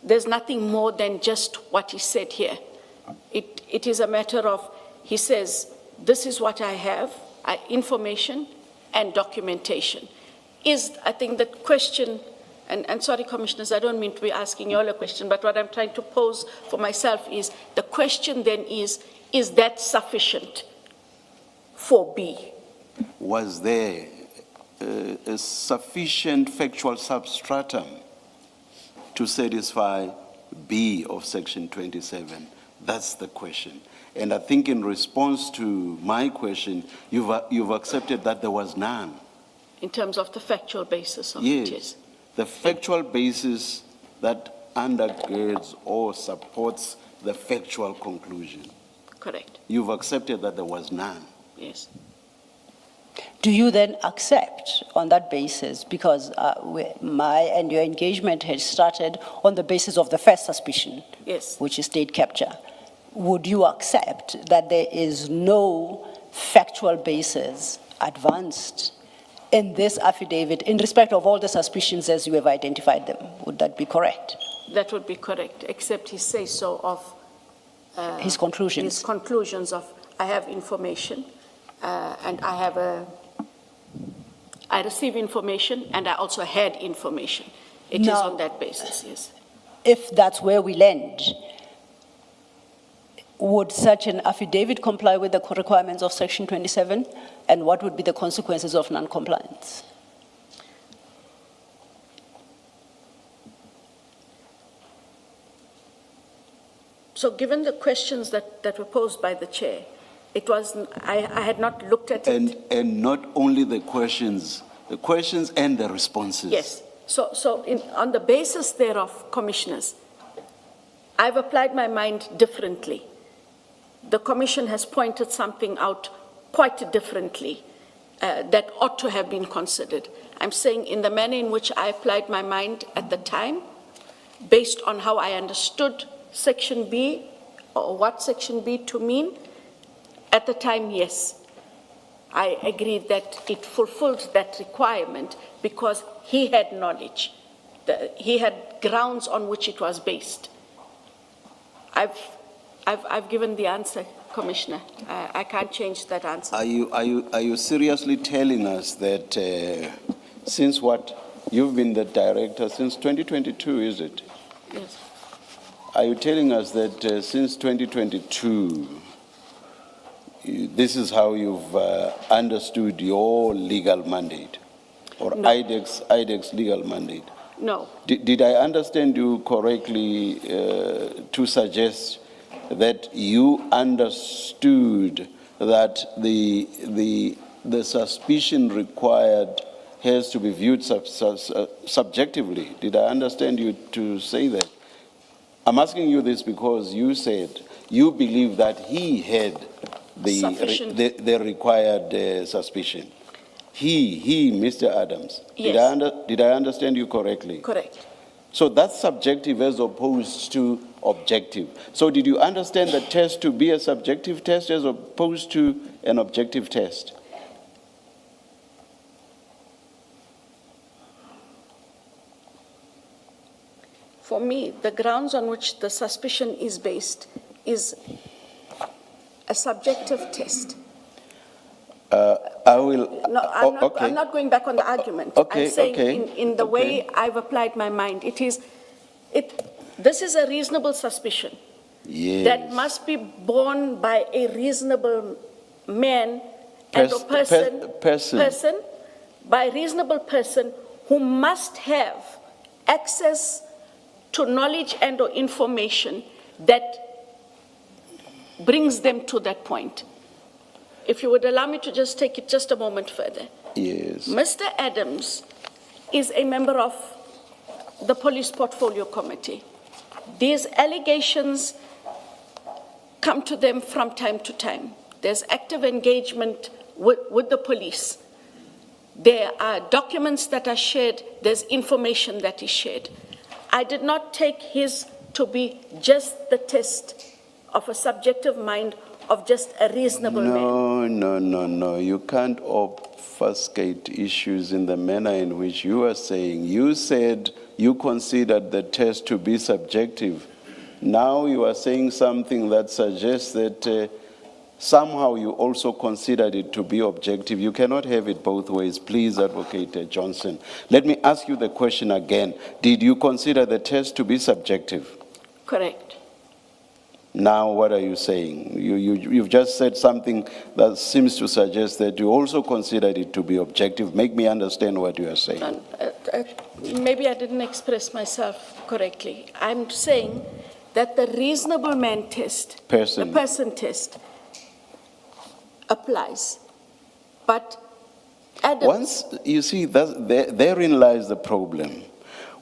there's nothing more than just what he said here. It is a matter of, he says, this is what I have, information and documentation. I think the question, and sorry, Commissioners, I don't mean to be asking you all a question, but what I'm trying to pose for myself is, the question then is that sufficient for B? Was there a sufficient factual substratum to satisfy B of Section 27? That's the question. And I think in response to my question, you've accepted that there was none. In terms of the factual basis of yes, it is? The factual basis that undergirds or supports the factual conclusion. Correct. You've accepted that there was none. Yes. Do you then accept on that basis, because my and your engagement has started on the basis of the first suspicion, yes, which is state capture, would you accept that there is no factual basis advanced in this affidavit in respect of all the suspicions as you have identified them? Would that be correct? That would be correct, except he says so of his conclusions. His conclusions of, I have information, and I receive information, and I also had information. It is on that basis, yes. If that's where we land, would such an affidavit comply with the requirements of Section 27? And what would be the consequences of non-compliance? So given the questions that were posed by the chair, it was, I had not looked at it. And not only the questions and the responses. Yes. So on the basis thereof, Commissioners, I've applied my mind differently. The Commission has pointed something out quite differently that ought to have been considered. I'm saying in the manner in which I applied my mind at the time, based on how I understood Section B, or what Section B to mean, at the time, yes, I agreed that it fulfilled that requirement because he had knowledge. He had grounds on which it was based. I've given the answer, Commissioner. I can't change that answer. Are you seriously telling us that since you've been the director since 2022, is it? Yes. Are you telling us that since 2022, this is how you've understood your legal mandate, or no. IDAC's legal mandate? No. Did I understand you correctly to suggest that you understood that the suspicion required has to be viewed subjectively? Did I understand you to say that? I'm asking you this because you said you believe that he had the required suspicion. He, Mr. Adams. Yes. Did I understand you correctly? Correct. So that's subjective as opposed to objective. So did you understand the test to be a subjective test as opposed to an objective test? For me, the grounds on which the suspicion is based is a subjective test. I will. No, I'm not going back on the argument. Okay, I'm saying in the way I've applied my mind, this is a reasonable suspicion. Yes. That must be borne by a reasonable man and a person, by a reasonable person who must have access to knowledge and or information that brings them to that point. If you would allow me to just take it just a moment further. Yes. Mr. Adams is a member of the Police Portfolio Committee. These allegations come to them from time to time. There's active engagement with the police. There are documents that are shared. There's information that is shared. I did not take his to be just the test of a subjective mind of just a reasonable man. No. You can't obfuscate issues in the manner in which you are saying. You said you considered the test to be subjective. Now you are saying something that suggests that somehow you also considered it to be objective. You cannot have it both ways. Please, Advocate Johnson. Let me ask you the question again. Did you consider the test to be subjective? Correct. Now what are you saying? You've just said something that seems to suggest that you also considered it to be objective. Make me understand what you are saying. Maybe I didn't express myself correctly. I'm saying that the reasonable man test, the person test, applies. But once you see, therein lies the problem.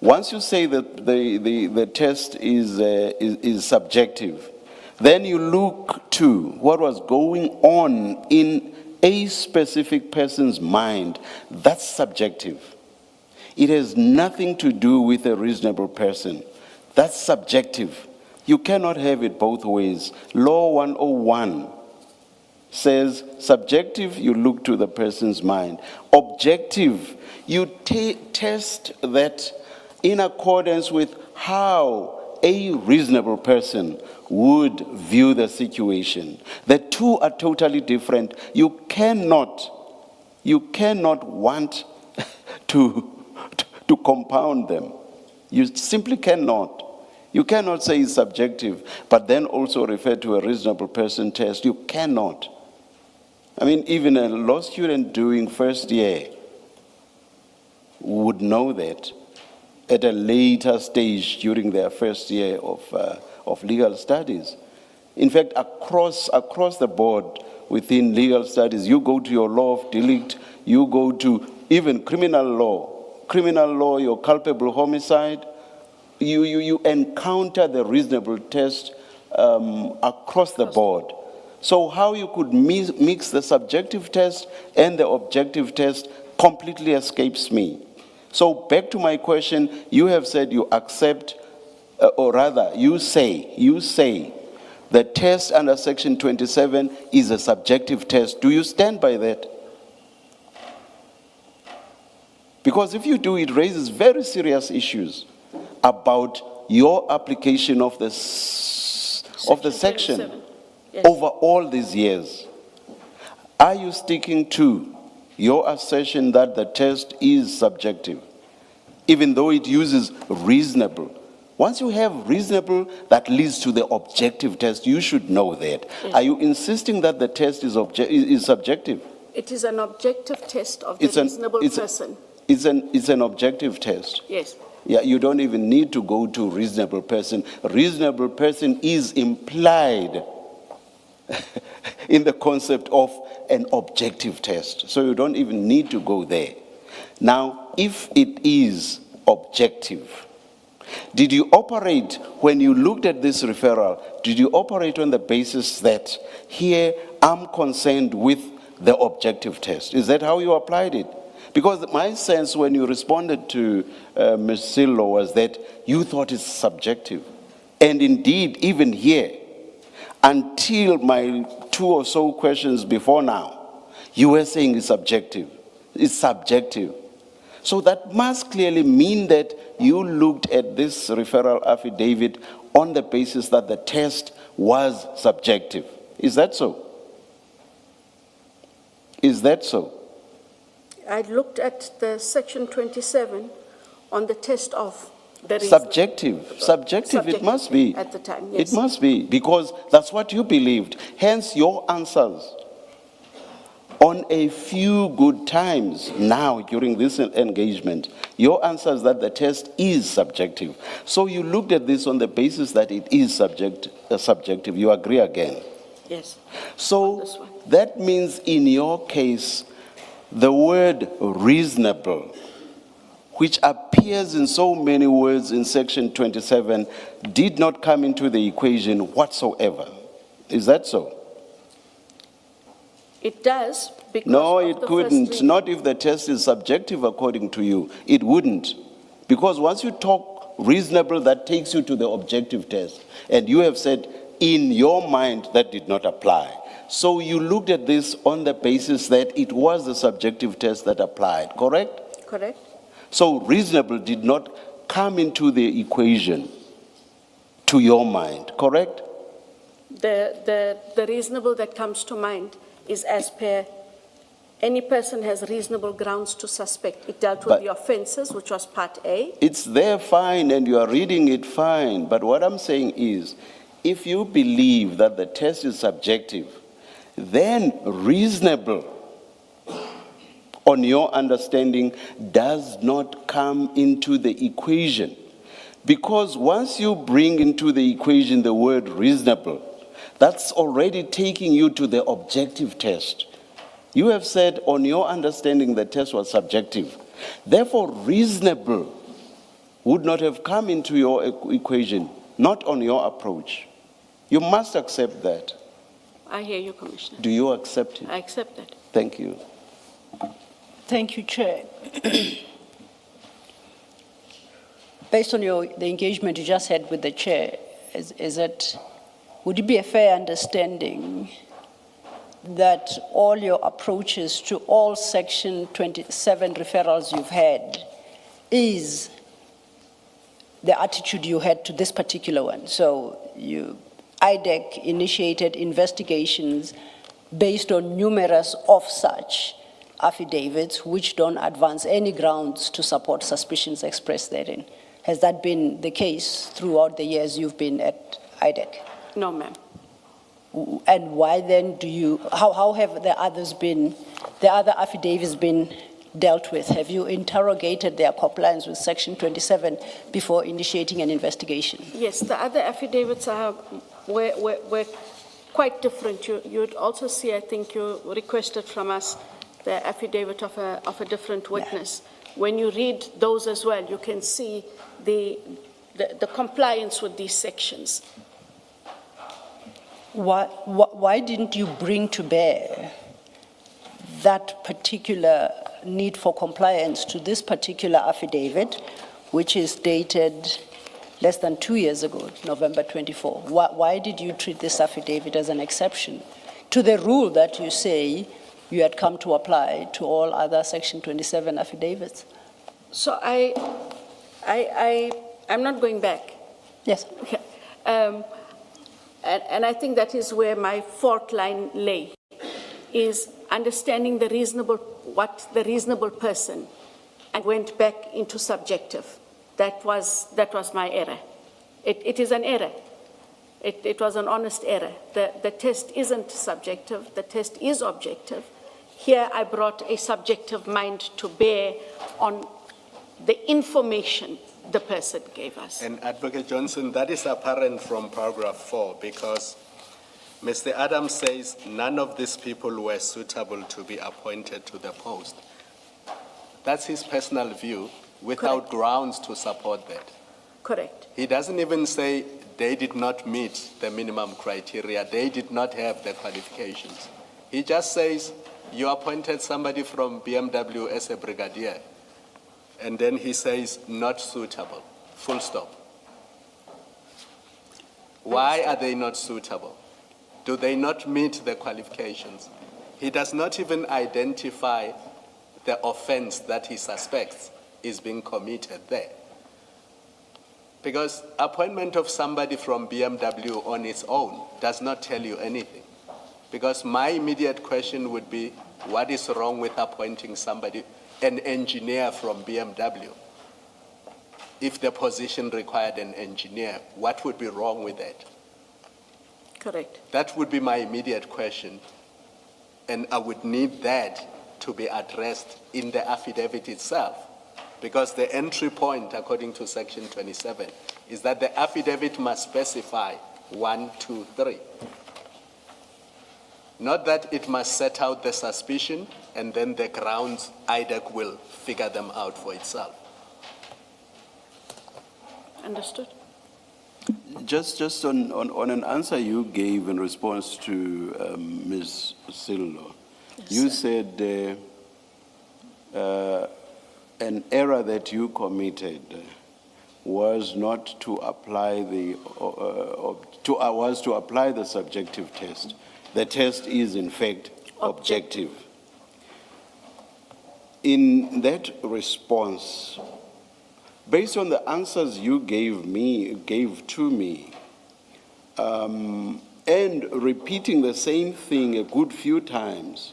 Once you say that the test is subjective, then you look to what was going on in a specific person's mind. That's subjective. It has nothing to do with a reasonable person. That's subjective. You cannot have it both ways. Law 101 says subjective, you look to the person's mind. Objective, you test that in accordance with how a reasonable person would view the situation. The two are totally different. You cannot want to compound them. You simply cannot. You cannot say it's subjective, but then also refer to a reasonable person test. You cannot. I mean, even a law student doing first year would know that at a later stage during their first year of legal studies. In fact, across the board within legal studies, you go to your law of delict, you go to even criminal law, your culpable homicide, you encounter the reasonable test across the board. So how you could mix the subjective test and the objective test completely escapes me. So back to my question, you have said you accept, or rather you say the test under section 27 is a subjective test. Do you stand by that? Because if you do, it raises very serious issues about your application of the section yes. Over all these years. Are you sticking to your assertion that the test is subjective, even though it uses reasonable? Once you have reasonable, that leads to the objective test. You should know that. Yes. Are you insisting that the test is subjective? It is an objective test of the reasonable person. It's an objective test. Yes. Yeah, you don't even need to go to reasonable person. Reasonable person is implied in the concept of an objective test. So you don't even need to go there. Now, if it is objective, did you operate, when you looked at this referral, did you operate on the basis that here I'm concerned with the objective test? Is that how you applied it? Because my sense when you responded to Ms. Sillo was that you thought it's subjective. And indeed, even here, until my 2 or so questions before now, you were saying it's subjective. It's subjective. So that must clearly mean that you looked at this referral affidavit on the basis that the test was subjective. Is that so? Is that so? I looked at the section 27 on the test of the Subjective, it must be. At the time, yes. It must be, because that's what you believed. Hence your answers on a few good times now during this engagement, your answers that the test is subjective. So you looked at this on the basis that it is subjective. You agree again? Yes. So that means in your case, the word reasonable, which appears in so many words in section 27, did not come into the equation whatsoever. Is that so? It does, because no, of it the couldn't. first Not if the test is subjective according to you. It wouldn't. Because once you talk reasonable, that takes you to the objective test. And you have said, in your mind, that did not apply. So you looked at this on the basis that it was the subjective test that applied, correct? Correct. So reasonable did not come into the equation to your mind, correct? The reasonable that comes to mind is as per any person has reasonable grounds to suspect. It dealt with But- the offenses, which was part A. It's there fine and you are reading it fine, but what I'm saying is, if you believe that the test is subjective, then reasonable, on your understanding, does not come into the equation. Because once you bring into the equation the word reasonable, that's already taking you to the objective test. You have said, on your understanding, the test was subjective. Therefore, reasonable would not have come into your equation, not on your approach. You must accept that. I hear you, Commissioner. Do you accept it? I accept that. Thank you. Thank you, Chair. Based on the engagement you just had with the Chair, would it be a fair understanding that all your approaches to all Section 27 referrals you've had is the attitude you had to this particular one? So IDAC initiated investigations based on numerous of such affidavits which don't advance any grounds to support suspicions expressed therein. Has that been the case throughout the years you've been at IDAC? No, ma'am. And why then how have the other affidavits been dealt with? Have you interrogated their compliance with Section 27 before initiating an investigation? Yes, the other affidavits were quite different. You'd also see, I think you requested from us the affidavit of a different witness. Yeah. When you read those as well, you can see the compliance with these sections. Why didn't you bring to bear that particular need for compliance to this particular affidavit, which is dated less than 2 years ago, November 24? Why did you treat this affidavit as an exception to the rule that you say you had come to apply to all other Section 27 affidavits? So I'm not going back. Yes. And I think that is where my fault line lay, is understanding what the reasonable person, and went back into subjective. That was my error. It is an error. It was an honest error. The test isn't subjective, the test is objective. Here I brought a subjective mind to bear on the information the person gave us. And Advocate Johnson, that is apparent from paragraph 4, because Mr. Adams says none of these people were suitable to be appointed to the post. That's his personal view, without Correct. grounds to support that. Correct. He doesn't even say they did not meet the minimum criteria, they did not have the qualifications. He just says, you appointed somebody from BMW as a brigadier, and then he says, not suitable, full stop. Why are they not suitable? Do they not meet the qualifications? He does not even identify the offense that he suspects is being committed there. Because appointment of somebody from BMW on its own does not tell you anything. Because my immediate question would be, what is wrong with appointing somebody, an engineer from BMW? If the position required an engineer, what would be wrong with that? Correct. That would be my immediate question. And I would need that to be addressed in the affidavit itself. Because the entry point, according to Section 27, is that the affidavit must specify 1, 2, 3. Not that it must set out the suspicion and then the grounds, IDAC will figure them out for itself. Understood. Just on an answer you gave in response to Ms. Sillo, Yes, you sir. said an error that you committed was not to apply to apply the subjective test. The test is in fact objective. In that response, based on the answers you gave to me, and repeating the same thing a good few times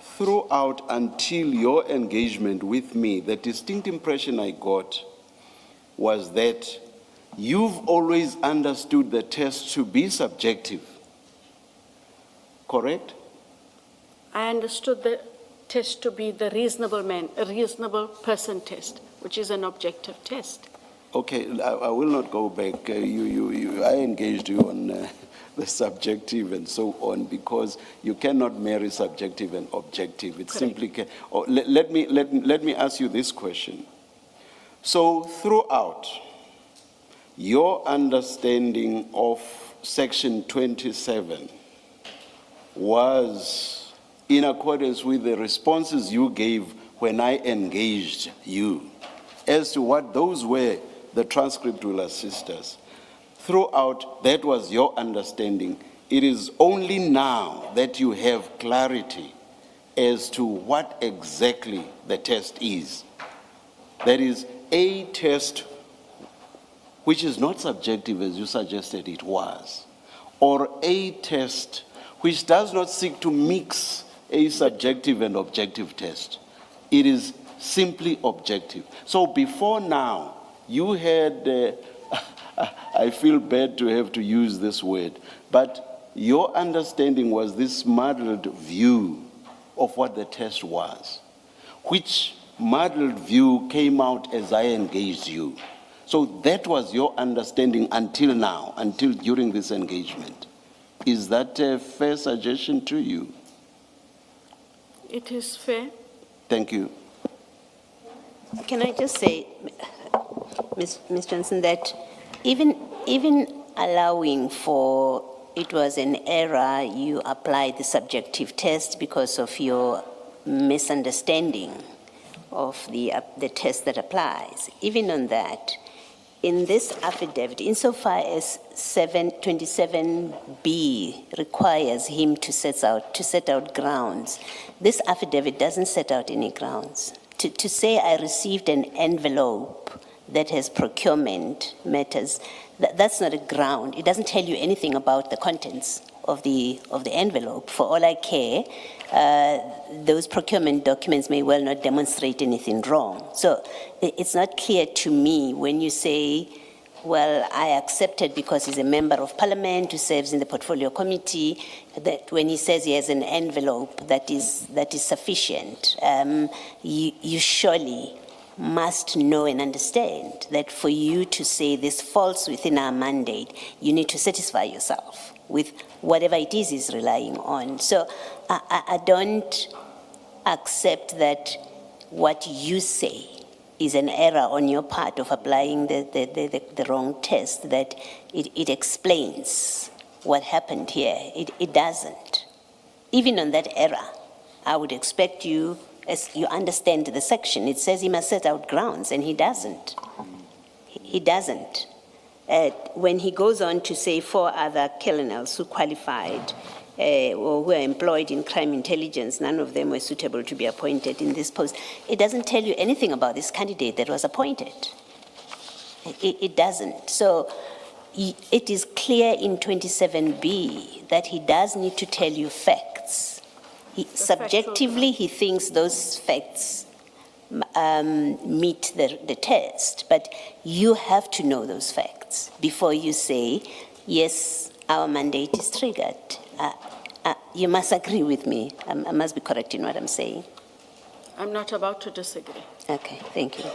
throughout until your engagement with me, the distinct impression I got was that you've always understood the test to be subjective. Correct? I understood the test to be the reasonable person test, which is an objective test. Okay, I will not go back. I engaged you on the subjective and so on because you cannot marry subjective and objective. It simply can. Oh, let me ask you this question. So throughout, your understanding of Section 27 was in accordance with the responses you gave when I engaged you. As to what those were, the transcript will assist us. Throughout, that was your understanding. It is only now that you have clarity as to what exactly the test is. That is a test which is not subjective as you suggested it was, or a test which does not seek to mix a subjective and objective test. It is simply objective. So before now, you had, I feel bad to have to use this word, but your understanding was this muddled view of what the test was, which muddled view came out as I engaged you. So that was your understanding until now, until during this engagement. Is that a fair suggestion to you? It is fair. Thank you. Can I just say, Ms. Johnson, that even allowing for it was an error, you applied the subjective test because of your misunderstanding of the test that applies. Even on that, in this affidavit, insofar as 27B requires him to set out grounds, this affidavit doesn't set out any grounds. To say I received an envelope that has procurement matters, that's not a ground. It doesn't tell you anything about the contents of the envelope. For all I care, those procurement documents may well not demonstrate anything wrong. So it's not clear to me when you say, well, I accepted because he's a member of parliament who serves in the portfolio committee, that when he says he has an envelope that is sufficient. You surely must know and understand that for you to say this falls within our mandate, you need to satisfy yourself with whatever it is he's relying on. So I don't accept that what you say is an error on your part of applying the wrong test, that it explains what happened here. It doesn't. Even on that error, I would expect you, as you understand the section, it says he must set out grounds, and he doesn't. He doesn't. When he goes on to say 4 other colonels who qualified or who are employed in crime intelligence, none of them were suitable to be appointed in this post. It doesn't tell you anything about this candidate that was appointed. It doesn't. So it is clear in 27B that he does need to tell you facts. Subjectively, he thinks those facts meet the test, but you have to know those facts before you say, yes, our mandate is triggered. You must agree with me. I must be correct in what I'm saying. I'm not about to disagree. Okay, thank you.